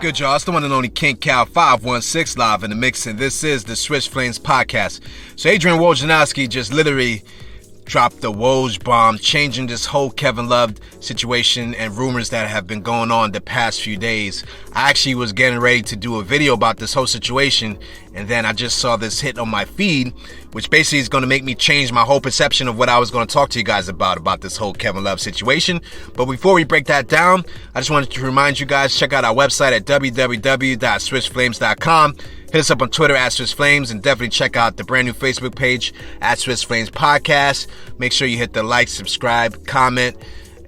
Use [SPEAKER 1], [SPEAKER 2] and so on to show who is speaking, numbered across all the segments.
[SPEAKER 1] good, y'all? It's the one and only King Cal 516 live in the mix, and this is the Switch Flames podcast. So Adrian Wojnarowski just literally dropped the Woj bomb, changing this whole Kevin Love situation and rumors that have been going on the past few days. I actually was getting ready to do a video about this whole situation, and then I just saw this hit on my feed, which basically is going to make me change my whole perception of what I was going to talk to you guys about this whole Kevin Love situation. But before we break that down, I just wanted to remind you guys, check out our website at www.switchflames.com. Hit us up on Twitter at Swiss Flames, and definitely check out the brand new Facebook page at Swiss Flames Podcast. Make sure you hit the like, subscribe, comment,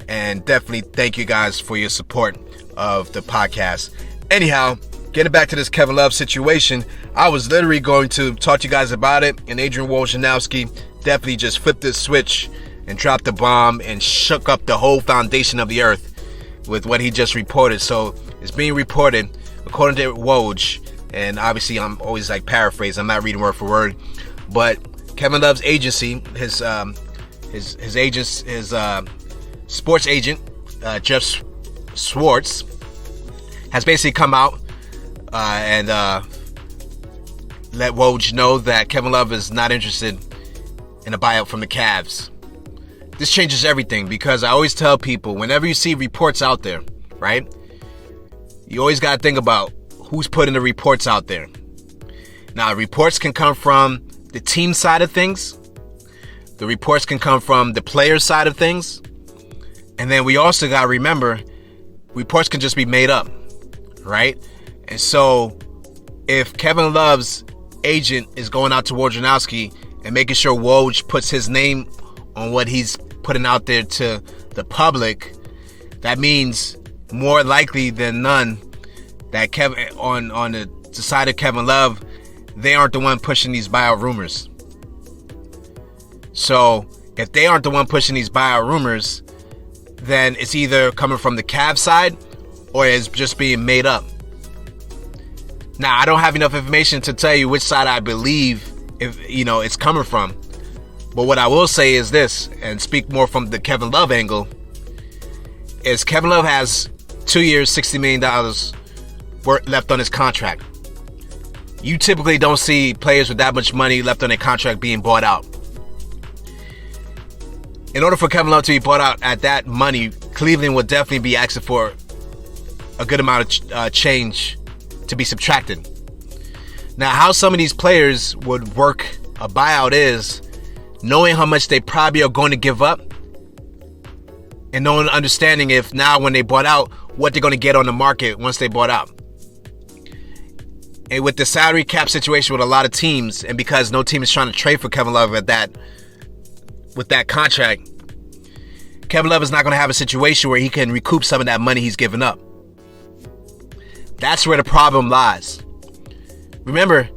[SPEAKER 1] and definitely thank you guys for your support of the podcast. Anyhow, getting back to this Kevin Love situation, I was literally going to talk to you guys about it, and Adrian Wojnarowski definitely just flipped the switch and dropped the bomb and shook up the whole foundation of the earth with what he just reported. So it's being reported, according to Woj, and obviously I'm always like paraphrase, I'm not reading word for word, but Kevin Love's agency, his sports agent, Jeff Schwartz, has basically come out and let Woj know that Kevin Love is not interested in a buyout from the Cavs. This changes everything, because I always tell people, whenever you see reports out there, right, you always got to think about who's putting the reports out there. Now, reports can come from the team side of things. The reports can come from the player side of things. And then we also got to remember, reports can just be made up, right? And so if Kevin Love's agent is going out to Wojnarowski and making sure Woj puts his name on what he's putting out there to the public, that means more likely than none that Kevin, on the side of Kevin Love, they aren't the one pushing these buyout rumors. So if they aren't the one pushing these buyout rumors, then it's either coming from the Cavs side or it's just being made up. Now, I don't have enough information to tell you which side I believe it's coming from. But what I will say is this, and speak more from the Kevin Love angle, is Kevin Love has 2 years, $60 million left on his contract. You typically don't see players with that much money left on their contract being bought out. In order for Kevin Love to be bought out at that money, Cleveland would definitely be asking for a good amount of change to be subtracted. Now, how some of these players would work a buyout is knowing how much they probably are going to give up, and knowing, understanding if now when they bought out, what they're going to get on the market once they bought out. And with the salary cap situation with a lot of teams, and because no team is trying to trade for Kevin Love with that contract, Kevin Love is not going to have a situation where he can recoup some of that money he's given up. That's where the problem lies. Remember,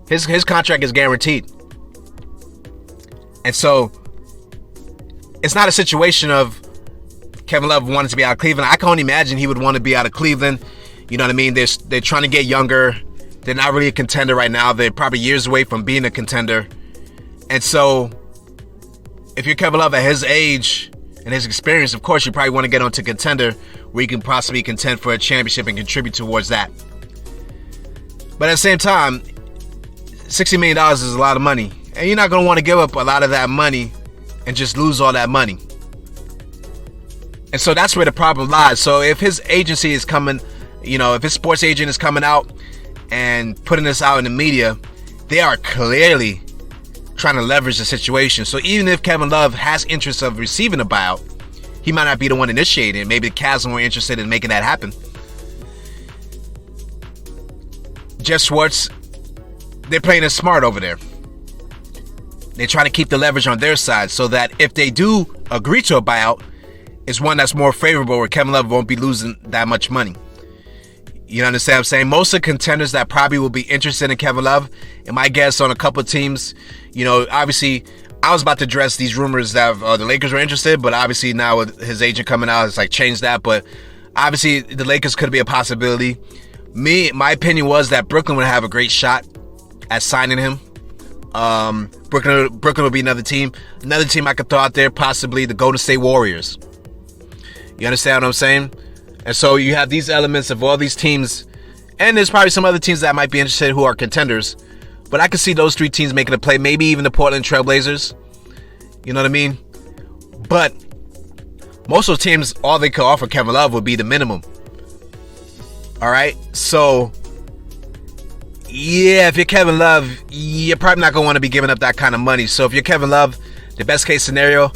[SPEAKER 1] his contract is guaranteed. And so it's not a situation of Kevin Love wanting to be out of Cleveland. I can only imagine he would want to be out of Cleveland. You know what I mean? They're trying to get younger. They're not really a contender right now. They're probably years away from being a contender. And so if you're Kevin Love at his age and his experience, of course, you probably want to get onto contender where you can possibly contend for a championship and contribute towards that. But at the same time, $60 million is a lot of money. And you're not going to want to give up a lot of that money and just lose all that money. And so that's where the problem lies. So if his agency is coming, if his sports agent is coming out and putting this out in the media, they are clearly trying to leverage the situation. So even if Kevin Love has interest of receiving a buyout, he might not be the one initiating it. Maybe the Cavs are more interested in making that happen. Jeff Schwartz, they're playing it smart over there. They're trying to keep the leverage on their side so that if they do agree to a buyout, it's one that's more favorable where Kevin Love won't be losing that much money. You understand what I'm saying? Most of the contenders that probably will be interested in Kevin Love, and my guess on a couple of teams, obviously I was about to address these rumors that the Lakers were interested, but obviously now with his agent coming out, it's like changed that. But obviously the Lakers could be a possibility. My opinion was that Brooklyn would have a great shot at signing him. Brooklyn would be another team. Another team I could throw out there, possibly the Golden State Warriors. You understand what I'm saying? And so you have these elements of all these teams And there's probably some other teams that might be interested who are contenders. But I could see those 3 teams making a play. Maybe even the Portland Trailblazers. You know what I mean? But most of the teams, all they could offer Kevin Love would be the minimum. All right? So, yeah, if you're Kevin Love, you're probably not going to want to be giving up that kind of money. So if you're Kevin Love, the best case scenario,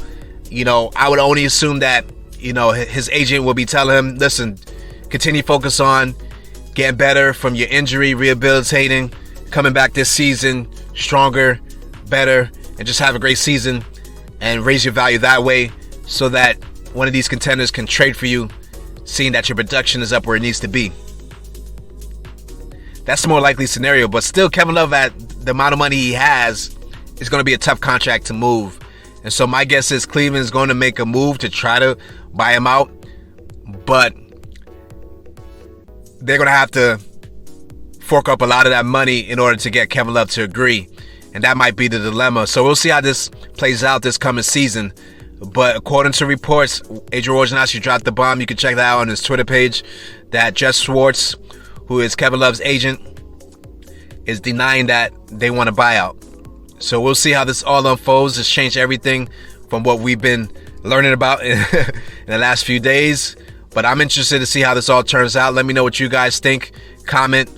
[SPEAKER 1] I would only assume that, his agent will be telling him, listen, continue to focus on getting better from your injury, rehabilitating, coming back this season stronger, better, and just have a great season and raise your value that way so that one of these contenders can trade for you, seeing that your production is up where it needs to be. That's the more likely scenario, but still Kevin Love at the amount of money he has is going to be a tough contract to move. And so my guess is Cleveland is going to make a move to try to buy him out, but they're going to have to fork up a lot of that money in order to get Kevin Love to agree. And that might be the dilemma. So we'll see how this plays out this coming season. But according to reports, Adrian Wojnarowski dropped the bomb. You can check that out on his Twitter page, that Jeff Schwartz, who is Kevin Love's agent, is denying that they want a buyout. So we'll see how this all unfolds. It's changed everything from what we've been learning about in the last few days. But I'm interested to see how this all turns out. Let me know what you guys think. Comment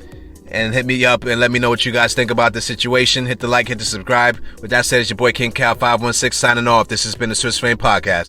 [SPEAKER 1] and hit me up and let me know what you guys think about the situation. Hit the like, hit the subscribe. With that said, it's your boy King Cal 516 signing off. This has been the Swiss Fame Podcast.